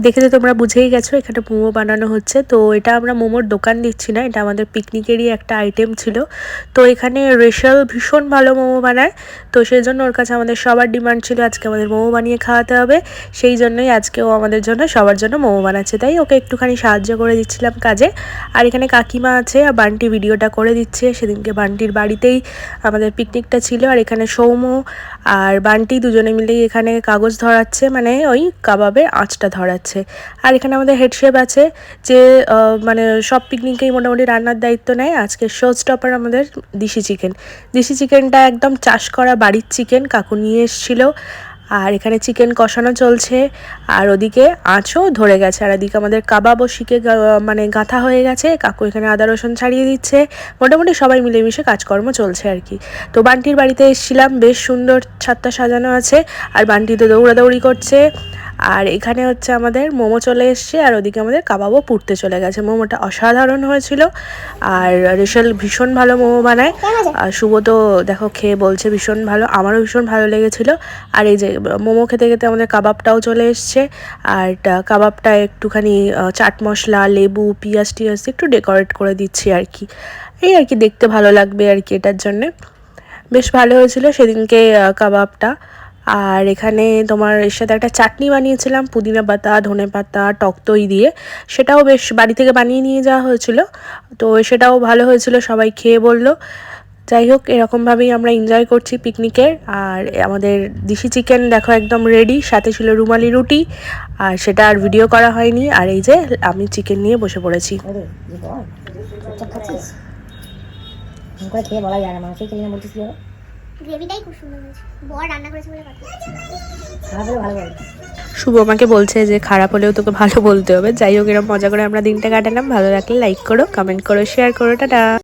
দেখে তো তোমরা বুঝেই গেছো এখানে মোমো বানানো হচ্ছে। তো এটা আমরা মোমোর দোকান দিচ্ছি না, এটা আমাদের পিকনিকেরই একটা আইটেম ছিল। তো এখানে রেশাল ভীষণ ভালো মোমো বানায়, তো সেই জন্য ওর কাছে আমাদের সবার ডিমান্ড ছিল আজকে আমাদের মোমো বানিয়ে খাওয়াতে হবে। সেই জন্যই আজকে ও আমাদের জন্য সবার জন্য মোমো বানাচ্ছে, তাই ওকে একটুখানি সাহায্য করে দিচ্ছিলাম কাজে। আর এখানে কাকিমা আছে আর বান্টি ভিডিওটা করে দিচ্ছে। সেদিনকে বান্টির বাড়িতেই আমাদের পিকনিকটা ছিল। আর এখানে সৌম্য আর বান্টি দুজনে মিলেই এখানে কাগজ ধরাচ্ছে, মানে ওই কাবাবের আঁচটা ধরাচ্ছে। আর এখানে আমাদের হেড শেফ আছে যে মানে সব পিকনিকেই মোটামুটি রান্নার দায়িত্ব নেয়। আজকে শো স্টপার আমাদের দেশি চিকেন। দেশি চিকেনটা একদম চাষ করা বাড়ির চিকেন কাকু নিয়ে এসেছিলো। আর এখানে চিকেন কষানো চলছে, আর ওদিকে আঁচও ধরে গেছে, আর এদিকে আমাদের কাবাবও শিখে মানে গাঁথা হয়ে গেছে। কাকু এখানে আদা রসুন ছাড়িয়ে দিচ্ছে। মোটামুটি সবাই মিলেমিশে কাজকর্ম চলছে আর কি। তো বান্টির বাড়িতে এসেছিলাম, বেশ সুন্দর ছাদটা সাজানো আছে, আর বান্টি তো দৌড়াদৌড়ি করছে। আর এখানে হচ্ছে আমাদের মোমো চলে এসছে, আর ওদিকে আমাদের কাবাবও পুড়তে চলে গেছে। মোমোটা অসাধারণ হয়েছিল, আর রেশাল ভীষণ ভালো মোমো বানায়। আর শুভ তো দেখো খেয়ে বলছে ভীষণ ভালো, আমারও ভীষণ ভালো লেগেছিল। আর এই যে মোমো খেতে খেতে আমাদের কাবাবটাও চলে এসছে, আর কাবাবটা একটুখানি চাট মশলা, লেবু, পিঁয়াজ টিয়াজ একটু ডেকোরেট করে দিচ্ছি আর কি। এই আর কি দেখতে ভালো লাগবে আর কি, এটার জন্যে বেশ ভালো হয়েছিল সেদিনকে কাবাবটা। আর এখানে তোমার এর সাথে একটা চাটনি বানিয়েছিলাম পুদিনা পাতা, ধনে পাতা, টক দই দিয়ে, সেটাও বেশ বাড়ি থেকে বানিয়ে নিয়ে যাওয়া হয়েছিল। তো সেটাও ভালো হয়েছিল, সবাই খেয়ে বলল। যাই হোক, এরকমভাবেই আমরা এনজয় করছি পিকনিকের। আর আমাদের দেশি চিকেন দেখো একদম রেডি, সাথে ছিল রুমালি রুটি, আর সেটা আর ভিডিও করা হয়নি। আর এই যে আমি চিকেন নিয়ে বসে পড়েছি। খেয়ে বলা যায় না, মাংসই খেলে না বলছিস কি হবে? গ্রেভিটাই খুব সুন্দর হয়েছে, বড় রান্না করেছে বলে কথা। খারাপ হলে ভালো বলে। শুভ আমাকে বলছে যে খারাপ হলেও তোকে ভালো বলতে হবে। যাই হোক, এরকম মজা করে আমরা দিনটা কাটালাম। ভালো লাগলে লাইক করো, কমেন্ট করো, শেয়ার করো। টাটা।